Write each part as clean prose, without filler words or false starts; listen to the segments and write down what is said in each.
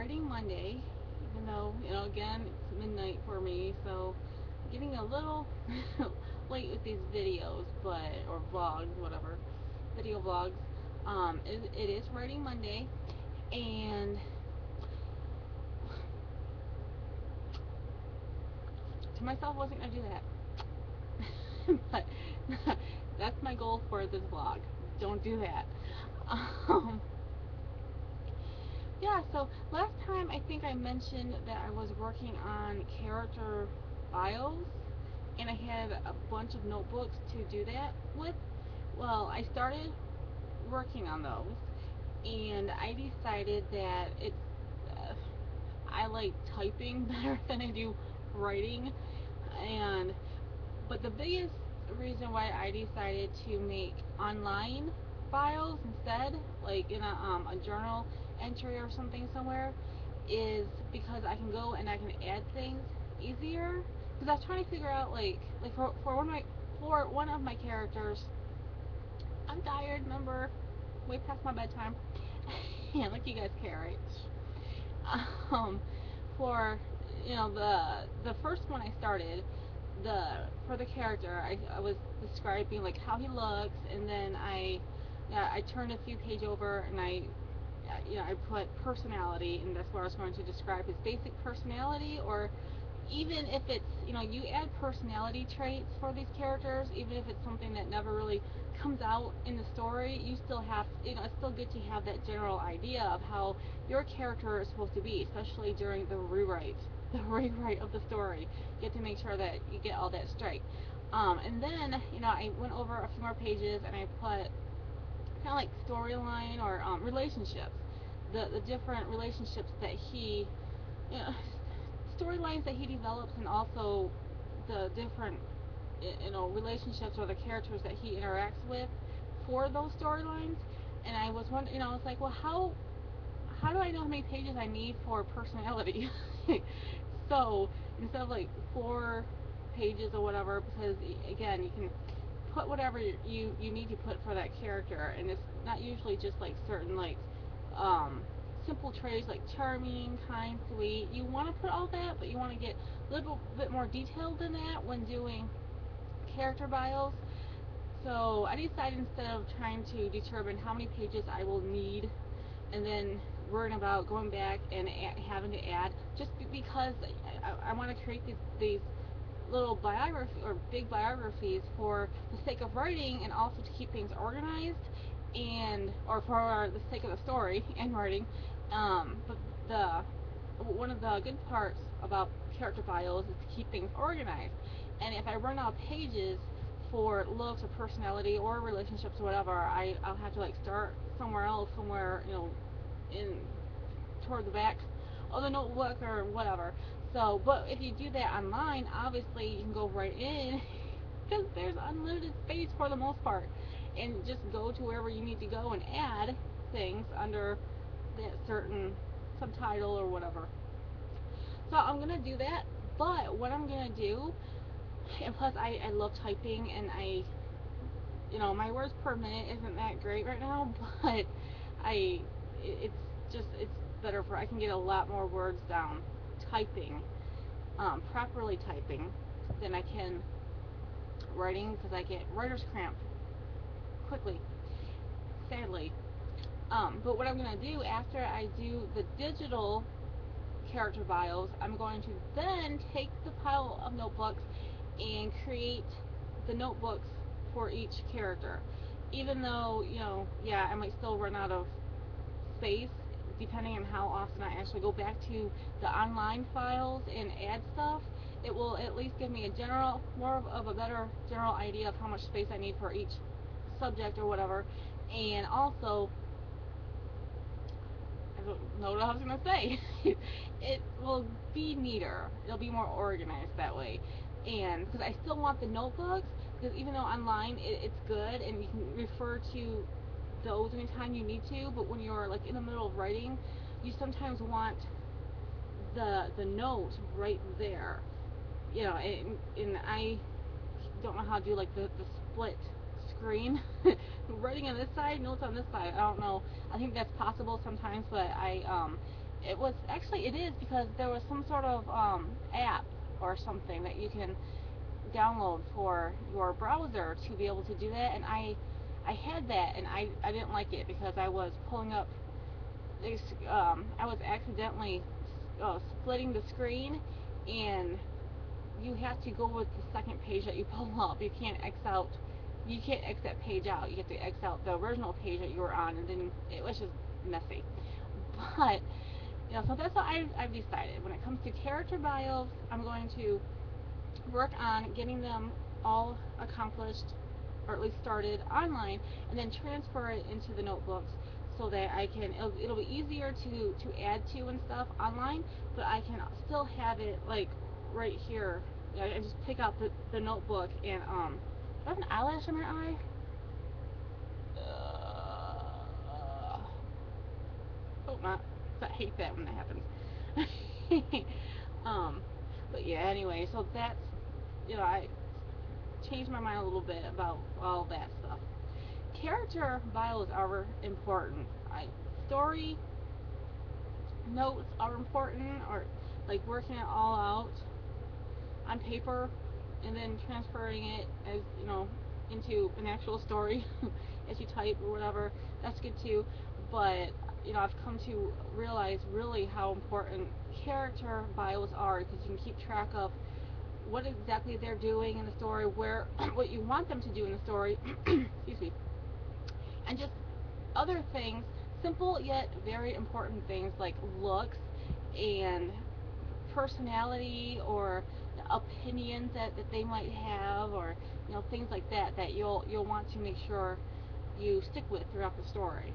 writing Monday, even though, again, it's midnight for me, so getting a little late with these videos, or vlogs, whatever, video vlogs. It is writing Monday, and to myself, I wasn't going to do that. But that's my goal for this vlog. Don't do that. Um, yeah, so last time I think I mentioned that I was working on character bios, and I had a bunch of notebooks to do that with. Well, I started working on those, and I decided that uh, I like typing better than I do writing, and but the biggest reason why I decided to make online bios instead, like in a journal entry or something somewhere, is because I can go and I can add things easier. Because I was trying to figure out like for one of my characters, I'm tired. Remember, way past my bedtime. Yeah, like you guys care, right? Um, for the first one I started, for the character, I was describing like how he looks, and then I turned a few page over, and I put personality, and that's where I was going to describe his basic personality. Or even if it's, you add personality traits for these characters, even if it's something that never really comes out in the story, you still have, it's still good to have that general idea of how your character is supposed to be, especially during the rewrite of the story. You have to make sure that you get all that straight. And then, I went over a few more pages, and I put kind of like storyline, or relationships, the different relationships that he, you know, storylines that he develops, and also the different, relationships or the characters that he interacts with for those storylines. And I was wondering, I was like, well, how do I know how many pages I need for personality? So instead of like 4 pages or whatever, because again, you can put whatever you need to put for that character, and it's not usually just like certain like um, simple traits like charming, kind, sweet. You want to put all that, but you want to get a little bit more detailed than that when doing character bios. So I decided, instead of trying to determine how many pages I will need and then worrying about going back and having to add, just because I want to create these little biography or big biographies for the sake of writing, and also to keep things organized, and or for the sake of the story and writing. But the one of the good parts about character bios is to keep things organized. And if I run out of pages for looks or personality or relationships or whatever, I'll have to like start somewhere else, somewhere, in toward the back of the notebook or whatever. So, but if you do that online, obviously you can go right in, because there's unlimited space for the most part, and just go to wherever you need to go and add things under that certain subtitle or whatever. So I'm gonna do that. But what I'm gonna do, and plus I love typing, and my words per minute isn't that great right now, but I it's it's better for, I can get a lot more words down typing, properly typing, than I can writing, because I get writer's cramp quickly, sadly. But what I'm going to do after I do the digital character bios, I'm going to then take the pile of notebooks and create the notebooks for each character. Even though, yeah, I might still run out of space depending on how often I actually go back to the online files and add stuff. It will at least give me more of a better general idea of how much space I need for each subject or whatever. And also, I don't know what I was going to say. It will be neater. It'll be more organized that way. And because I still want the notebooks, because even though online it's good and you can refer to those anytime you need to, but when you're like in the middle of writing, you sometimes want the note right there. And I don't know how to do like the split screen. Writing on this side, notes on this side. I don't know. I think that's possible sometimes, but It was actually, it is, because there was some sort of app or something that you can download for your browser to be able to do that, and I had that, and I didn't like it because I was pulling up this, I was accidentally splitting the screen, and you have to go with the second page that you pull up. You can't X that page out. You have to X out the original page that you were on, and then it was just messy. But so that's what I've decided. When it comes to character bios, I'm going to work on getting them all accomplished, or at least started online, and then transfer it into the notebooks so that it'll be easier to add to and stuff online, but I can still have it like right here. I just pick out the notebook, and do I have an eyelash in my eye? Hope not. I hate that when that happens. um, but yeah, anyway, so that's, I changed my mind a little bit about all that stuff. Character bios are important. Story notes are important, or like working it all out on paper and then transferring it as into an actual story as you type or whatever. That's good too. But I've come to realize really how important character bios are, because you can keep track of what exactly they're doing in the story, where what you want them to do in the story, excuse me, and just other things, simple yet very important things like looks and personality, or opinions that they might have, or things like that you'll want to make sure you stick with throughout the story.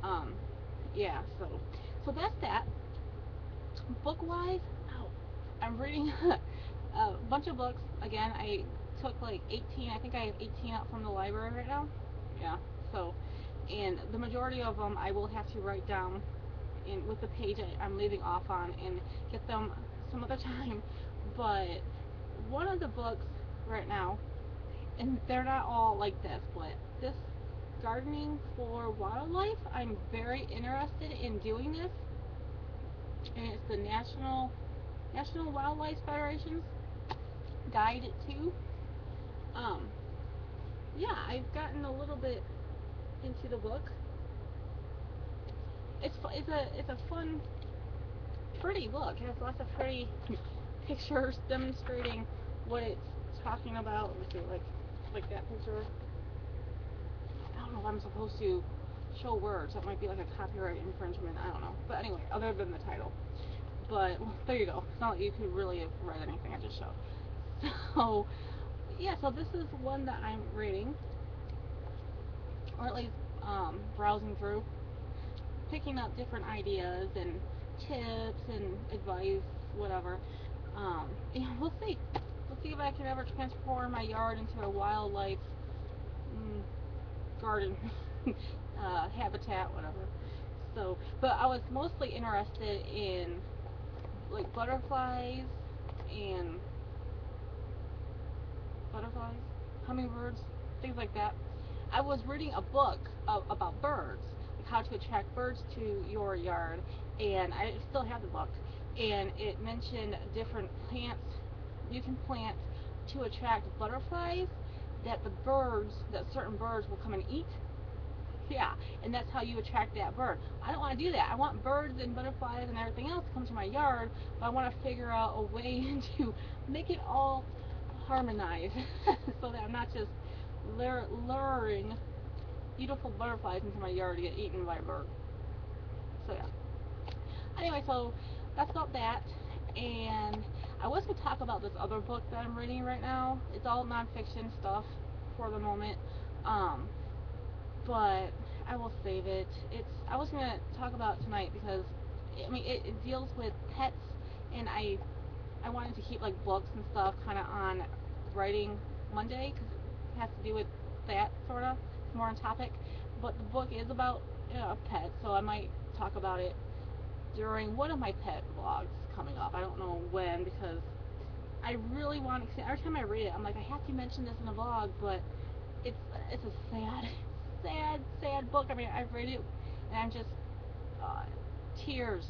Um, yeah, so that's that. Book wise, oh, I'm reading a bunch of books. Again, I took like 18. I think I have 18 out from the library right now. Yeah. So, and the majority of them I will have to write down in with the page I'm leaving off on, and get them some other time. But one of the books right now, and they're not all like this, but this gardening for wildlife, I'm very interested in doing this, and it's the National Wildlife Federation's guide to. Um, yeah, I've gotten a little bit into the book. It's a fun, pretty book. It has lots of pretty pictures demonstrating what it's talking about. Let me see, like that picture. I don't know if I'm supposed to show words. That might be like a copyright infringement. I don't know. But anyway, other than the title. But well, there you go. It's not like you could really have read anything I just showed. So yeah, so this is one that I'm reading, or at least browsing through, picking up different ideas and tips and advice, whatever. Yeah, we'll see. We'll see if I can ever transform my yard into a wildlife mm, garden habitat, whatever. So, but I was mostly interested in like and butterflies, hummingbirds, things like that. I was reading a book about birds, like how to attract birds to your yard, and I still have the book, and it mentioned different plants you can plant to attract butterflies, that certain birds will come and eat. Yeah, and that's how you attract that bird. I don't want to do that. I want birds and butterflies and everything else to come to my yard, but I want to figure out a way to make it all harmonize so that I'm not just luring beautiful butterflies into my yard to get eaten by a bird. So yeah. Anyway, so that's about that. And I was going to talk about this other book that I'm reading right now. It's all nonfiction stuff for the moment. Um, but I will save it. I was gonna talk about it tonight because it deals with pets, and I wanted to keep like books and stuff kind of on writing Monday, because it has to do with that sort of. It's more on topic, but the book is about a pet, so I might talk about it during one of my pet vlogs coming up. I don't know when, because I really want to. Every time I read it, I'm like, I have to mention this in a vlog, but it's it's a sad book. I mean, I've read it, and I'm just uh, tears.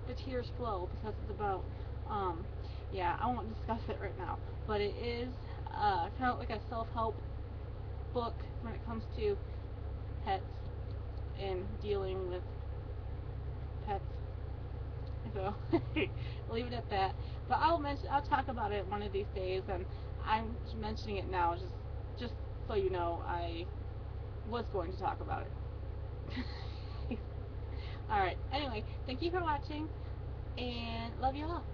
the tears flow because it's about um yeah, I won't discuss it right now, but it is kind of like a self-help book when it comes to pets and dealing with pets. So I'll leave it at that. But I'll talk about it one of these days, and I'm mentioning it now just so you know I was going to talk about it. All right. Anyway, thank you for watching, and love you all.